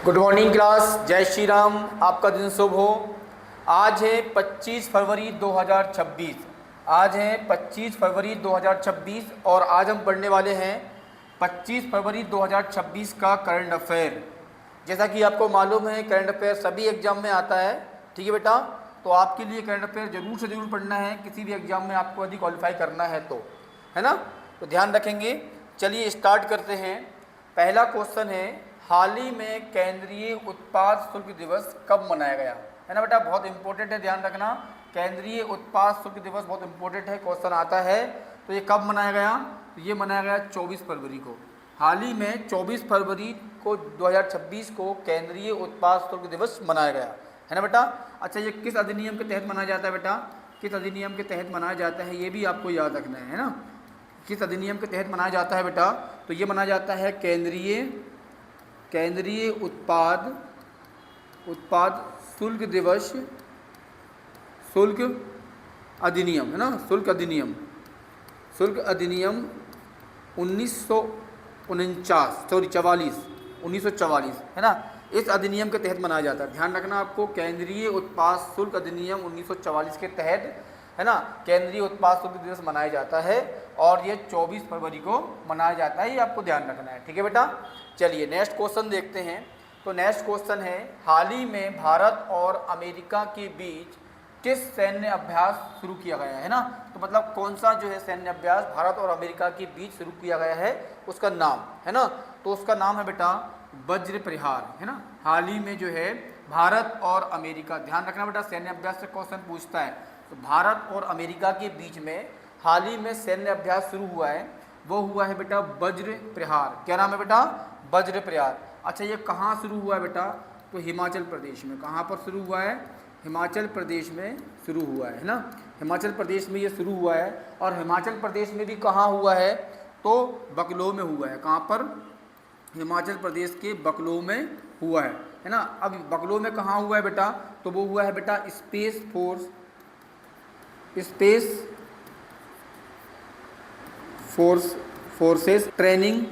Good morning class, जय श्री राम। आपका दिन शुभ हो। आज है 25 फरवरी 2026। आज है 25 फरवरी 2026 और आज हम पढ़ने वाले हैं 25 फरवरी 2026 का करंट अफेयर। जैसा कि आपको मालूम है करंट अफेयर सभी एग्जाम में आता है, ठीक है बेटा। तो आपके लिए करंट अफेयर जरूर से जरूर पढ़ना है, किसी भी एग्जाम में आपको यदि क्वालिफाई करना है तो, है ना। तो ध्यान रखेंगे। चलिए स्टार्ट करते हैं। पहला क्वेश्चन है, हाल ही में केंद्रीय उत्पाद शुल्क दिवस कब मनाया गया, है ना बेटा। बहुत इंपॉर्टेंट है, ध्यान रखना। केंद्रीय उत्पाद शुल्क दिवस बहुत इंपॉर्टेंट है, क्वेश्चन आता है। तो ये कब मनाया गया? तो ये मनाया गया 24 फरवरी को। हाल ही में 24 फरवरी को 2026 को केंद्रीय उत्पाद शुल्क दिवस मनाया गया, है ना बेटा। अच्छा, ये किस अधिनियम के तहत मनाया जाता है बेटा? किस अधिनियम के तहत मनाया जाता है ये भी आपको याद रखना है ना। किस अधिनियम के तहत मनाया जाता है बेटा? तो ये मनाया जाता है केंद्रीय उत्पाद शुल्क दिवस, शुल्क अधिनियम, है ना। शुल्क अधिनियम 1944 है ना। इस अधिनियम के तहत मनाया जाता है। ध्यान रखना आपको, केंद्रीय उत्पाद शुल्क अधिनियम 1944 के तहत, है ना, केंद्रीय उत्पाद शुल्क दिवस मनाया जाता है और ये 24 फरवरी को मनाया जाता है। ये आपको ध्यान रखना है, ठीक है बेटा। चलिए नेक्स्ट क्वेश्चन देखते हैं। तो नेक्स्ट क्वेश्चन है, हाल ही में भारत और अमेरिका के बीच किस सैन्य अभ्यास शुरू किया गया है ना। तो मतलब कौन सा जो है सैन्य अभ्यास भारत और अमेरिका के बीच शुरू किया गया है, उसका नाम, है ना। तो उसका नाम है बेटा वज्र प्रहार, है ना। हाल ही में जो है भारत और अमेरिका, ध्यान रखना बेटा, सैन्य अभ्यास से क्वेश्चन पूछता है। तो भारत और अमेरिका के बीच में हाल ही में सैन्य अभ्यास शुरू हुआ है, वो हुआ है बेटा वज्र प्रहार। क्या नाम है बेटा? वज्र प्रहार। अच्छा, ये कहाँ शुरू हुआ है बेटा? तो हिमाचल प्रदेश में। कहाँ पर शुरू हुआ है? हिमाचल प्रदेश में शुरू हुआ है ना। हिमाचल प्रदेश में ये शुरू हुआ है। और हिमाचल प्रदेश में भी कहाँ हुआ है? तो बकलो में हुआ है। कहाँ पर? हिमाचल प्रदेश के बकलो में हुआ है ना। अब बकलो में कहाँ हुआ है बेटा? तो वो हुआ है बेटा स्पेस फोर्सेस ट्रेनिंग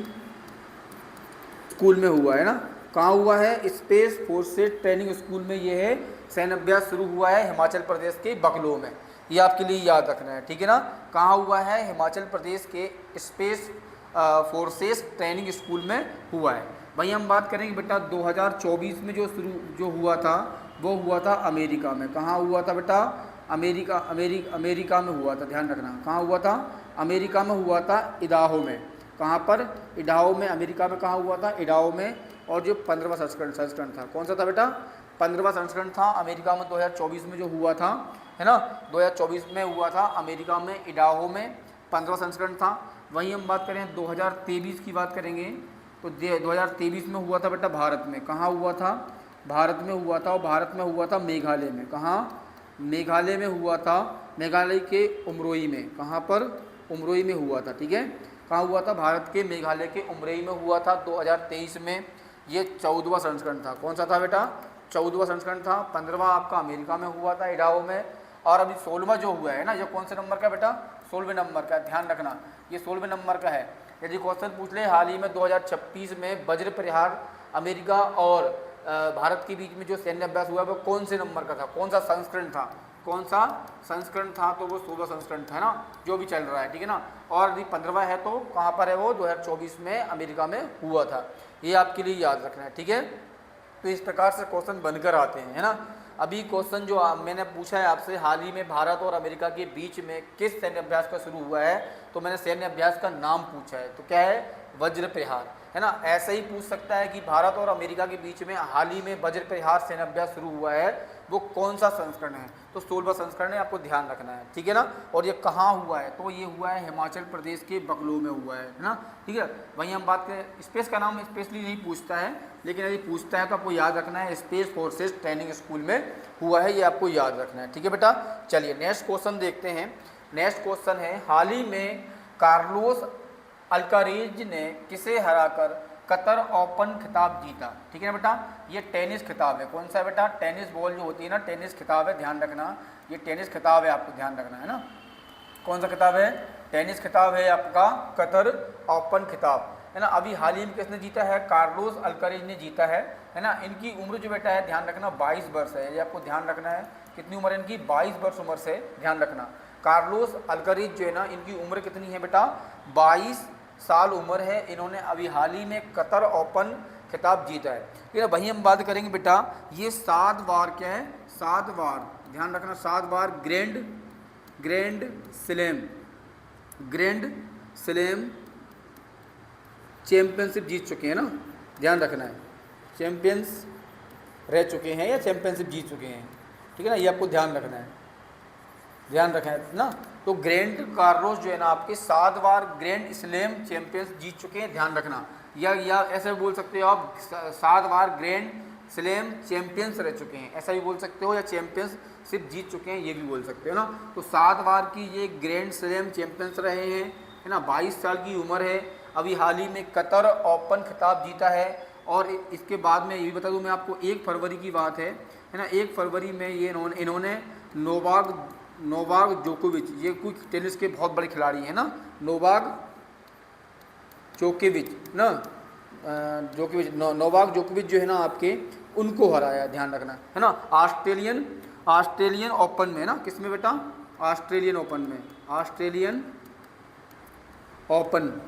स्कूल में हुआ है ना। कहाँ हुआ है? स्पेस फोर्सेस ट्रेनिंग स्कूल में ये है सैन्य अभ्यास शुरू हुआ है, हिमाचल प्रदेश के बकलो में। ये आपके लिए याद रखना है, ठीक है ना। कहाँ हुआ है? हिमाचल प्रदेश के स्पेस फोर्सेस ट्रेनिंग स्कूल में हुआ है। वहीं हम बात करेंगे बेटा 2024 में जो हुआ था, वो हुआ था अमेरिका में। कहाँ हुआ था बेटा? अमेरिका में हुआ था। ध्यान रखना, कहाँ हुआ था? अमेरिका में हुआ था, इडाहो में। कहाँ पर? इडाहो में। अमेरिका में कहाँ हुआ था? इडाहो में। और जो 15वां संस्करण था, कौन सा था बेटा? 15वां संस्करण था अमेरिका में 2024 में जो हुआ था, है ना। 2024 में हुआ था अमेरिका में, इडाहो में, 15वां संस्करण था। वहीं हम बात करें 2023 की बात करेंगे तो 2023 में हुआ था बेटा भारत में। कहाँ हुआ था? भारत में हुआ था। और भारत में हुआ था मेघालय में। कहाँ? मेघालय में हुआ था, मेघालय के उमरोई में। कहाँ पर? उमरोई में हुआ था, ठीक है। कहाँ हुआ था? भारत के मेघालय के उमरोई में हुआ था 2023 में। ये 14वां संस्करण था। कौन सा था बेटा? 14वां संस्करण था। 15वां आपका अमेरिका में हुआ था, इडाहो में। और अभी 16वां जो हुआ है ना, ये कौन से नंबर का बेटा? 16वें नंबर का। ध्यान रखना, ये 16वें नंबर का है। यदि क्वेश्चन पूछ ले हाल ही में 2026 में वज्र प्रहार अमेरिका और भारत के बीच में जो सैन्य अभ्यास हुआ वो कौन से नंबर का था, कौन सा संस्करण था, कौन सा संस्करण था? तो वो 16वां संस्करण था ना, जो भी चल रहा है, ठीक है ना। और यदि 15वां है तो कहाँ पर है वो? 2024 में अमेरिका में हुआ था। ये आपके लिए याद रखना है, ठीक है। तो इस प्रकार से क्वेश्चन बनकर आते हैं, है ना। अभी क्वेश्चन जो मैंने पूछा है आपसे, हाल ही में भारत और अमेरिका के बीच में किस सैन्य अभ्यास का शुरू हुआ है, तो मैंने सैन्य अभ्यास का नाम पूछा है। तो क्या है? वज्र प्रहार, है ना। ऐसे ही पूछ सकता है कि भारत और अमेरिका के बीच में हाल ही में वज्र प्रहार सैन्य अभ्यास शुरू हुआ है, वो कौन सा संस्करण है? तो 16वां संस्करण है, आपको ध्यान रखना है, ठीक है ना। और ये कहाँ हुआ है? तो ये हुआ है हिमाचल प्रदेश के बकलो में हुआ है ना, ठीक है। वहीं हम बात करें, स्पेस का नाम स्पेशली नहीं पूछता है, लेकिन यदि पूछता है तो आपको याद रखना है स्पेस फोर्सेस ट्रेनिंग स्कूल में हुआ है, ये आपको याद रखना है, ठीक है बेटा। चलिए नेक्स्ट क्वेश्चन देखते हैं। नेक्स्ट क्वेश्चन है, हाल ही में कार्लोस अल्कारेज ने किसे हराकर कतर ओपन खिताब जीता? ठीक है ना बेटा, ये टेनिस खिताब है। कौन सा है बेटा? टेनिस बॉल जो होती है ना, टेनिस खिताब है, ध्यान रखना। ये टेनिस खिताब है, आपको ध्यान रखना है ना। कौन सा खिताब है? टेनिस खिताब है आपका, कतर ओपन खिताब। है ना। अभी हाल ही में किसने जीता है, कार्लोस अल्कारेज ने जीता है ना। इनकी उम्र जो बेटा है ध्यान रखना 22 वर्ष है, ये आपको ध्यान रखना है। कितनी उम्र है इनकी, 22 वर्ष उम्र से, ध्यान रखना। कार्लोस अल्कारेज जो है ना, इनकी उम्र कितनी है बेटा, 22 साल उम्र है। इन्होंने अभी हाल ही में कतर ओपन खिताब जीता है। फिर वहीं हम बात करेंगे बेटा, ये 7 बार क्या है, 7 बार, ध्यान रखना, 7 बार ग्रैंड स्लैम चैंपियनशिप जीत चुके हैं ना, ध्यान रखना है। चैंपियंस रह चुके हैं या चैंपियनशिप जीत चुके हैं, ठीक है ना, ये आपको ध्यान रखना है, ध्यान रखें ना। तो ग्रैंड कार्लोस जो है ना आपके 7 बार ग्रैंड स्लैम चैंपियंस जीत चुके हैं, ध्यान रखना। या ऐसे बोल सकते हो आप, 7 बार ग्रैंड स्लैम चैंपियंस रह चुके हैं, ऐसा भी बोल सकते हो, या चैंपियनशिप जीत चुके हैं ये भी बोल सकते हो ना। तो 7 बार की ये ग्रैंड स्लैम चैंपियंस रहे हैं, है ना। 22 साल की उम्र है। अभी हाल ही में कतर ओपन खिताब जीता है। और इसके बाद में ये भी बता दूं मैं आपको, 1 फरवरी की बात है ना, 1 फरवरी में ये इन्होंने नोवाक जोकोविच, ये कुछ टेनिस के बहुत बड़े खिलाड़ी हैं ना, नोवाक जोकोविच जो है ना आपके, उनको हराया, ध्यान रखना है ना। ऑस्ट्रेलियन ओपन में ना, किसमें बेटा, ऑस्ट्रेलियन ओपन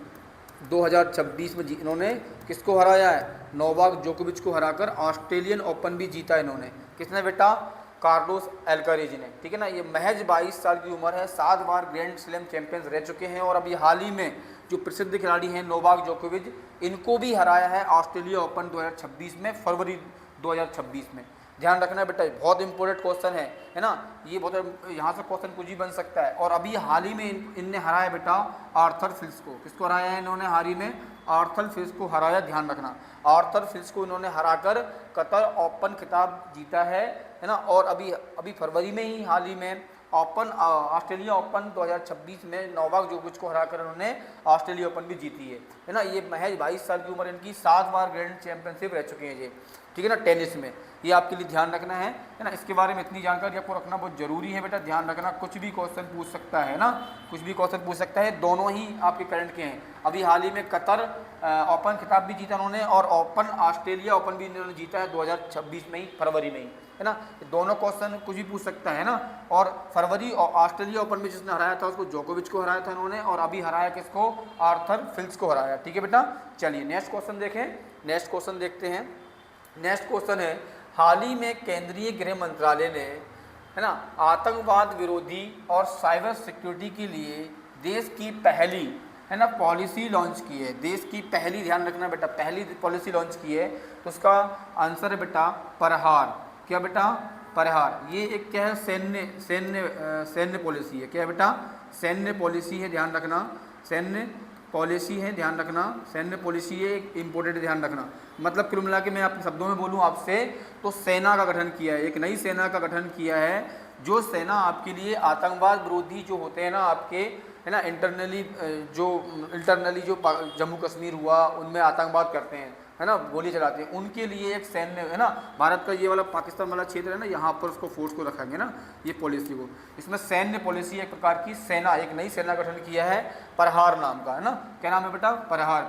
2026 में इन्होंने किसको हराया है, नोवाक जोकोविच को हराकर ऑस्ट्रेलियन ओपन भी जीता इन्होंने। किसने बेटा, कार्लोस अल्कारेज ने, ठीक है ना। ये महज 22 साल की उम्र है, 7 बार ग्रैंड स्लैम चैंपियंस रह चुके हैं। और अभी हाल ही में जो प्रसिद्ध खिलाड़ी हैं नोवाक जोकोविच, इनको भी हराया है ऑस्ट्रेलिया ओपन 2026 में, फरवरी 2026 में। ध्यान रखना है बेटा, बहुत इंपॉर्टेंट क्वेश्चन है ना, ये बहुत, यहाँ से क्वेश्चन कुछ भी बन सकता है। और अभी हाल ही में इनने हराया बेटा आर्थर फिल्स को। किसको हराया है इन्होंने, हाल ही में आर्थर फिल्स को हराया, ध्यान रखना। आर्थर फिल्स को इन्होंने हराकर कतर ओपन खिताब जीता है ना। और अभी फरवरी में ही हाल ही में ऑस्ट्रेलिया ओपन 2026 में नोवाक जोकोविच को हराकर उन्होंने ऑस्ट्रेलिया ओपन भी जीती है ना। ये महज 22 साल की उम्र इनकी, 7 बार ग्रैंड चैंपियनशिप रह चुके हैं ये, ठीक है ना, टेनिस में। ये आपके लिए ध्यान रखना है ना। इसके बारे में इतनी जानकारी आपको रखना बहुत जरूरी है बेटा, ध्यान रखना। कुछ भी क्वेश्चन पूछ सकता है ना, कुछ भी क्वेश्चन पूछ सकता है। दोनों ही आपके करंट के हैं। अभी हाल ही में कतर ओपन खिताब भी जीता उन्होंने, और ऑस्ट्रेलिया ओपन भी इन्होंने जीता है 2026 में ही, फरवरी में ही, है ना। दोनों क्वेश्चन कुछ भी पूछ सकता है ना। और फरवरी और ऑस्ट्रेलिया ओपन में जिसने हराया था उसको जोकोविच को हराया था इन्होंने, और अभी हराया किसको, आर्थर फिल्स को हराया, ठीक है बेटा। चलिए नेक्स्ट क्वेश्चन देखें, नेक्स्ट क्वेश्चन देखते हैं। नेक्स्ट क्वेश्चन है, हाल ही में केंद्रीय गृह मंत्रालय ने, है ना, आतंकवाद विरोधी और साइबर सिक्योरिटी के लिए देश की पहली, है ना, पॉलिसी लॉन्च की है। देश की पहली, ध्यान रखना बेटा, पहली पॉलिसी लॉन्च की है। तो उसका आंसर है बेटा प्रहार। क्या बेटा, प्रहार। ये एक क्या है, सैन्य पॉलिसी है। क्या है बेटा, सैन्य पॉलिसी है, ध्यान रखना, सैन्य पॉलिसी है, ध्यान रखना, सैन्य पॉलिसी है, एक इम्पोर्टेंट, ध्यान रखना। मतलब कुल मिला के मैं अपने शब्दों में बोलूं आपसे, तो सेना का गठन किया है, एक नई सेना का गठन किया है, जो सेना आपके लिए आतंकवाद विरोधी जो होते हैं ना आपके, है ना, इंटरनली जो जम्मू कश्मीर हुआ उनमें आतंकवाद करते हैं, है ना, गोली चलाते हैं, उनके लिए एक सैन्य, है ना, भारत का ये वाला पाकिस्तान वाला क्षेत्र है ना, यहाँ पर उसको फोर्स को रखेंगे ना, ये पॉलिसी को। इसमें सैन्य पॉलिसी, एक प्रकार की सेना, एक नई सेना गठन किया है, प्रहार नाम का, है ना। क्या नाम है बेटा, प्रहार,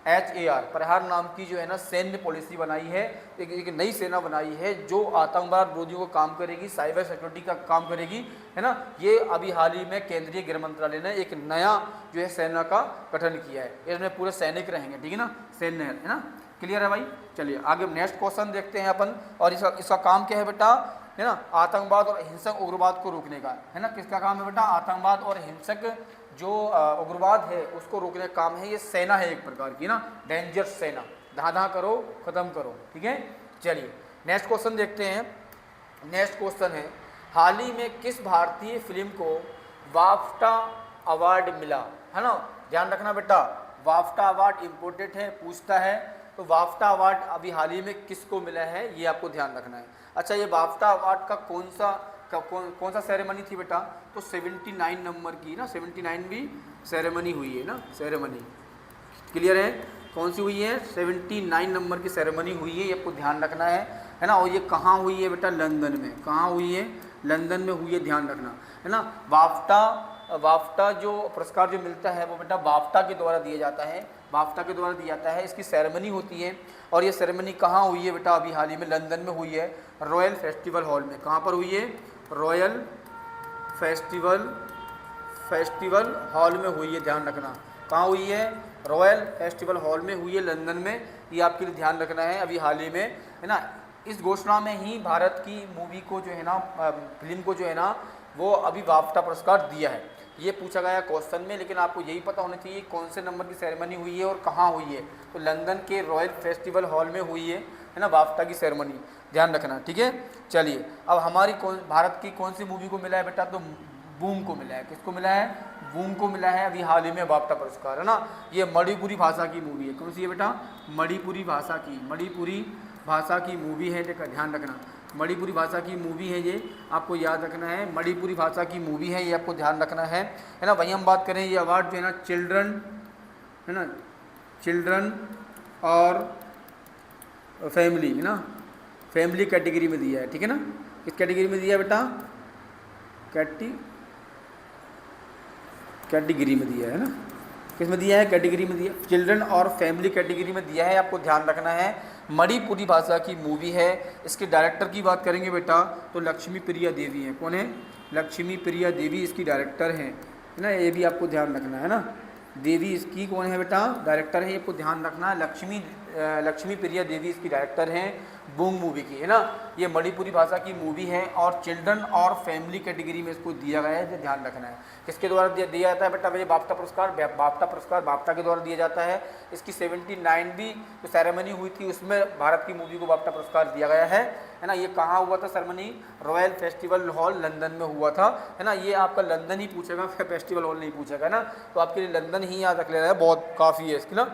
PRAHAR, प्रहार नाम की जो है ना सैन्य पॉलिसी बनाई है, एक नई सेना बनाई है जो आतंकवाद विरोधियों को काम करेगी, साइबर सिक्योरिटी का काम करेगी, है ना। ये अभी हाल ही में केंद्रीय गृह मंत्रालय ने एक नया जो है सेना का गठन किया है। इसमें पूरे सैनिक रहेंगे, ठीक है ना, सैन्य, है ना। क्लियर है भाई। चलिए आगे नेक्स्ट क्वेश्चन देखते हैं अपन। और इसका काम क्या है बेटा, है ना, आतंकवाद और हिंसक उग्रवाद को रोकने का, है ना। किसका काम है बेटा, आतंकवाद और हिंसक जो उग्रवाद है उसको रोकने का काम है। ये सेना है एक प्रकार की ना, डेंजर सेना, धाधा करो, खत्म करो, ठीक है। चलिए नेक्स्ट क्वेश्चन देखते हैं। नेक्स्ट क्वेश्चन है, हाल ही में किस भारतीय फिल्म को बाफ्टा अवार्ड मिला, है ना। ध्यान रखना बेटा, बाफ्टा अवार्ड इम्पोर्टेंट है, पूछता है। तो बाफ्टा अवार्ड अभी हाल ही में किसको मिला है, ये आपको ध्यान रखना है। अच्छा, ये बाफ्टा अवार्ड का कौन सा सेरेमनी थी बेटा, तो 79 नंबर की ना, 79वीं सेरेमनी हुई है ना, सेरेमनी। क्लियर है, कौन सी हुई है, 79 नंबर की सेरेमनी हुई है, ये आपको ध्यान रखना है ना। और ये कहाँ हुई है बेटा, लंदन में। कहाँ हुई है, लंदन में हुई है, ध्यान रखना, है ना। बाफ्टा जो पुरस्कार जो मिलता है वो बेटा बाफ्टा के द्वारा दिया जाता है। बाफ्टा के द्वारा दिया जाता है। इसकी सेरेमनी होती है और ये सेरेमनी कहाँ हुई है बेटा? अभी हाल ही में लंदन में हुई है, रॉयल फेस्टिवल हॉल में। कहाँ पर हुई है? रॉयल फेस्टिवल हॉल में हुई है, ध्यान रखना। कहाँ हुई है? रॉयल फेस्टिवल हॉल में हुई है, लंदन में। ये आपके लिए ध्यान रखना है, अभी हाल ही में, है ना। इस घोषणा में ही भारत की मूवी को जो है ना, फिल्म को जो है ना, वो अभी बाफ्टा पुरस्कार दिया है। ये पूछा गया क्वेश्चन में, लेकिन आपको यही पता होना चाहिए कौन से नंबर की सेरेमनी हुई है और कहाँ हुई है। तो लंदन के रॉयल फेस्टिवल हॉल में हुई है ना, बाफ्टा की सेरेमनी, ध्यान रखना, ठीक है। चलिए, अब हमारी भारत की कौन सी मूवी को मिला है बेटा? तो बूम को मिला है। किसको मिला है? बूम को मिला है अभी हाल ही में बाफ्टा पुरस्कार, है ना। ये मणिपुरी भाषा की मूवी है। कौन सी है बेटा? मणिपुरी भाषा की मूवी है, देखा, ध्यान रखना। मणिपुरी भाषा की मूवी है, ये आपको याद रखना है। मणिपुरी भाषा की मूवी है, ये आपको ध्यान रखना है ना। वहीं हम बात करें, ये अवार्ड जो है ना चिल्ड्रन, है ना, चिल्ड्रन और फैमिली, है ना, फैमिली कैटेगरी में दिया है, ठीक है ना। किस कैटेगरी में दिया है बेटा? कैटेगरी में दिया है ना। किस में दिया है? कैटेगरी में दिया, चिल्ड्रन और फैमिली कैटेगरी में दिया है, आपको ध्यान रखना है। मणिपुरी भाषा की मूवी है। इसके डायरेक्टर की बात करेंगे बेटा तो लक्ष्मी प्रिया देवी हैं। कौन है? लक्ष्मी प्रिया देवी इसकी डायरेक्टर हैं, है ना। ये भी आपको ध्यान रखना है ना। देवी इसकी कौन है बेटा? डायरेक्टर है, आपको ध्यान रखना है। लक्ष्मी प्रिया देवी इसकी डायरेक्टर हैं बूम मूवी की, है ना। ये मणिपुरी भाषा की मूवी है और चिल्ड्रन और फैमिली कैटेगरी में इसको दिया गया है, ध्यान रखना है। किसके द्वारा दिया जाता है बेटा? ये बाफ्टा पुरस्कार बाफ्टा के द्वारा दिया जाता है। इसकी 79वीं जो सेरेमनी हुई थी उसमें भारत की मूवी को बाफ्टा पुरस्कार दिया गया है ना। ये कहाँ हुआ था ceremony? Royal festival hall London में हुआ था, है ना। ये आपका लंदन ही पूछेगा, फेस्टिवल हॉल नहीं पूछेगा ना, तो आपके लिए लंदन ही याद रख लेना है, बहुत काफ़ी है इसकी ना।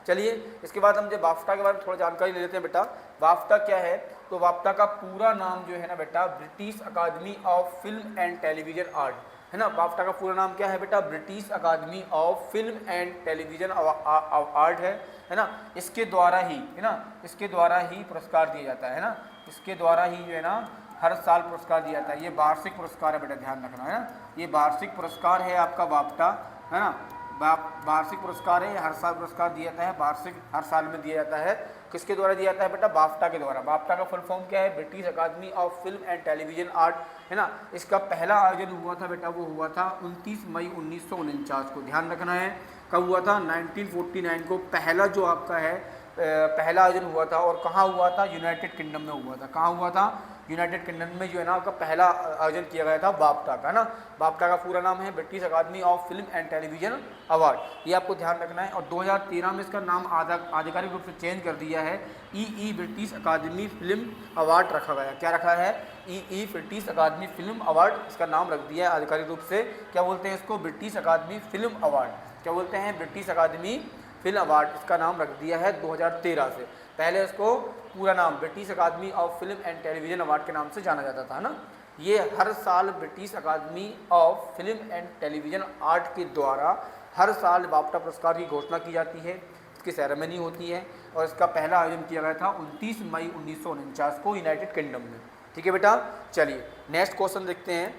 चलिए, इसके बाद हम जो बाफ्टा के बारे में थोड़ा जानकारी ले लेते हैं बेटा। बाफ्टा क्या है? तो बाफ्टा का पूरा नाम जो है ना बेटा, British academy of film and television art, है ना। बाफ्टा का पूरा नाम क्या है बेटा? British academy of film and television art है ना। इसके द्वारा ही, है ना, इसके द्वारा ही पुरस्कार दिया जाता है ना। इसके द्वारा ही जो है ना हर साल पुरस्कार दिया जाता है। ये वार्षिक पुरस्कार है बेटा, ध्यान रखना, है ना। ये वार्षिक पुरस्कार है आपका बाफ्टा, है ना। वार्षिक पुरस्कार है, हर साल पुरस्कार दिया जाता है, वार्षिक हर साल में दिया जाता है। किसके द्वारा दिया जाता है बेटा? बाफ्टा के द्वारा। बाफ्टा का फुल फॉर्म क्या है? British academy of film and television art, है ना। इसका पहला आयोजन हुआ था बेटा, वो हुआ था 29 मई 1949 को, ध्यान रखना है। कब हुआ था? 1949 को पहला जो आपका है पहला आयोजन हुआ था। और कहाँ हुआ था? यूनाइटेड किंगडम में हुआ था। कहाँ हुआ था? यूनाइटेड किंगडम में जो है ना आपका पहला आयोजन किया गया था बाफ्टा का, ना। बाफ्टा का पूरा नाम है British academy of film and television award, ये आपको ध्यान रखना है। और 2013 में इसका नाम आधिकारिक रूप से चेंज कर दिया है, ई ब्रिटिश अकादमी फिल्म अवार्ड रखा गया। क्या रखा है? ई ब्रिटिश अकादमी फिल्म अवार्ड, इसका नाम रख दिया है आधिकारिक रूप से। क्या बोलते हैं इसको? ब्रिटिश अकादमी फिल्म अवार्ड। क्या बोलते हैं? ब्रिटिश अकादमी फिल्म अवार्ड, इसका नाम रख दिया है 2013 से। पहले इसको पूरा नाम British academy of film and television award के नाम से जाना जाता था, ना। ये हर साल British academy of film and television art के द्वारा हर साल बाफ्टा पुरस्कार की घोषणा की जाती है, इसकी सेरेमनी होती है। और इसका पहला आयोजन किया गया था 29 मई 1949 को यूनाइटेड किंगडम में। ठीक है बेटा, चलिए नेक्स्ट क्वेश्चन देखते हैं।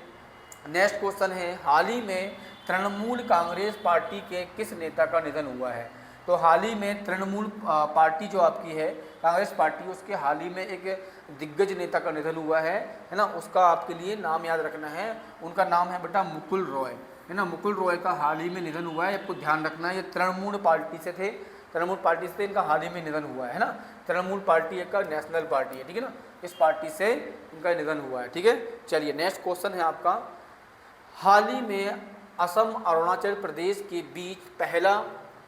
नेक्स्ट क्वेश्चन है, हाल ही में तृणमूल कांग्रेस पार्टी के किस नेता का निधन हुआ है? तो हाल ही में तृणमूल पार्टी जो आपकी है कांग्रेस पार्टी, उसके हाल ही में एक दिग्गज नेता का निधन हुआ है ना। उसका आपके लिए नाम याद रखना है, उनका नाम है बेटा मुकुल रॉय, है ना। मुकुल रॉय का हाल ही में निधन हुआ है, आपको ध्यान रखना है। ये तृणमूल पार्टी से थे, तृणमूल पार्टी से इनका हाल ही में निधन हुआ है ना। तृणमूल पार्टी एक नेशनल पार्टी है, ठीक है ना। इस पार्टी से इनका निधन हुआ है, ठीक है। चलिए नेक्स्ट क्वेश्चन है आपका, हाल ही में असम अरुणाचल प्रदेश के बीच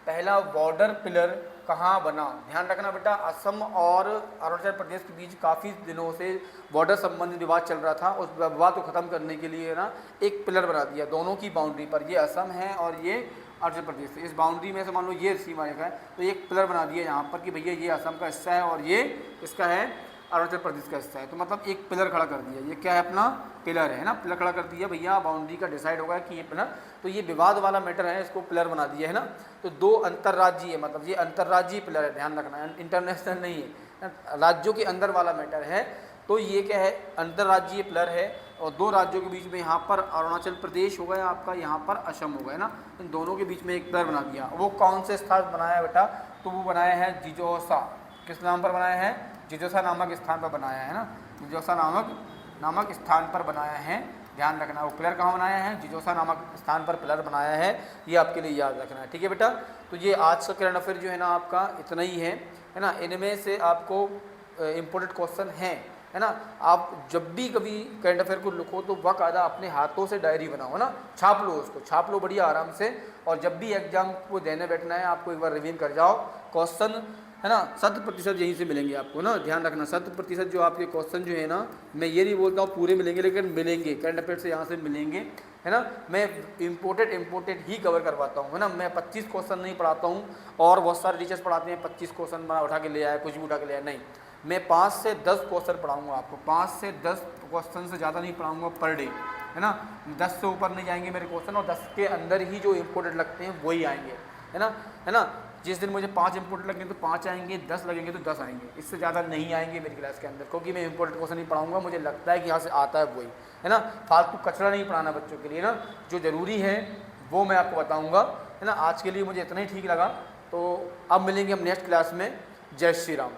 पहला बॉर्डर पिलर कहाँ बना? ध्यान रखना बेटा, असम और अरुणाचल प्रदेश के बीच काफ़ी दिनों से बॉर्डर संबंधी विवाद चल रहा था। उस विवाद को ख़त्म करने के लिए ना एक पिलर बना दिया दोनों की बाउंड्री पर। ये असम है और ये अरुणाचल प्रदेश है। इस बाउंड्री में से मान लो ये सीमा रेखा है, तो एक पिलर बना दिया यहाँ पर कि भैया ये असम का हिस्सा है और ये इसका है अरुणाचल प्रदेश का हिस्सा है। तो मतलब एक पिलर खड़ा कर दिया, ये क्या है अपना पिलर है ना, पिलर खड़ा कर दिया भैया। बाउंड्री का डिसाइड होगा कि ये पिलर, तो ये विवाद वाला मैटर है, इसको पिलर बना दिया है ना। तो दो अंतर्राज्यीय, मतलब ये अंतर्राज्यीय पिलर है, ध्यान रखना है, इंटरनेशनल नहीं है, राज्यों के अंदर वाला मैटर है। तो ये क्या है? अंतर्राज्यीय पिलर है और दो राज्यों के बीच में यहाँ पर अरुणाचल प्रदेश हो गया आपका, यहाँ पर असम हो गया ना, इन दोनों के बीच में एक पिलर बना दिया। वो कौन से स्थान बनाया है बेटा, तो वो बनाया है जिजोसा। किस नाम पर बनाया है, जिजोसा नामक स्थान पर बनाया है ना, जिजोसा नामक स्थान पर बनाया है, ध्यान रखना। वो पिलर कहाँ बनाया है, जिजोसा नामक स्थान पर पिलर बनाया है, ये आपके लिए याद रखना है, ठीक है बेटा। तो ये आज का करंट अफेयर जो है ना आपका इतना ही है ना। इनमें से आपको इम्पोर्टेंट क्वेश्चन है ना। आप जब भी कभी करंट अफेयर को लिखो तो बाकायदा अपने हाथों से डायरी बनाओ ना, छाप लो, उसको छाप लो बढ़िया आराम से। और जब भी एग्जाम को देने बैठना है आपको एक बार रिवीजन कर जाओ। क्वेश्चन है ना 100% यहीं से मिलेंगे आपको ना, ध्यान रखना। 100% जो आपके क्वेश्चन जो है ना, मैं ये नहीं बोलता हूँ पूरे मिलेंगे, लेकिन मिलेंगे, करंट अफेयर से यहाँ से मिलेंगे, है ना। मैं इम्पोर्टेंट ही कवर करवाता हूँ, है ना। मैं 25 क्वेश्चन नहीं पढ़ाता हूँ, और बहुत सारे टीचर्स पढ़ाते हैं 25 क्वेश्चन बना उठा के ले आया, कुछ भी उठा के ले आया, नहीं। मैं 5 से 10 क्वेश्चन पढ़ाऊँगा आपको, 5 से 10 क्वेश्चन से ज़्यादा नहीं पढ़ाऊँगा पर डे, है ना। 10 से ऊपर नहीं जाएंगे मेरे क्वेश्चन, और 10 के अंदर ही जो इम्पोर्टेंट लगते हैं वही आएंगे, है ना। जिस दिन मुझे 5 इंपोर्टेंट लगेंगे तो 5 आएंगे, 10 लगेंगे तो 10 आएंगे, इससे ज़्यादा नहीं आएंगे मेरी क्लास के अंदर, क्योंकि मैं इंपॉर्टेंट क्वेश्चन नहीं पढ़ाऊंगा, मुझे लगता है कि यहाँ से आता है वही, है ना। फालतू कचरा नहीं पढ़ाना बच्चों के लिए ना, जो ज़रूरी है वो मैं आपको बताऊँगा, है ना। आज के लिए मुझे इतना ही ठीक लगा, तो अब मिलेंगे हम नेक्स्ट क्लास में। जय श्री राम।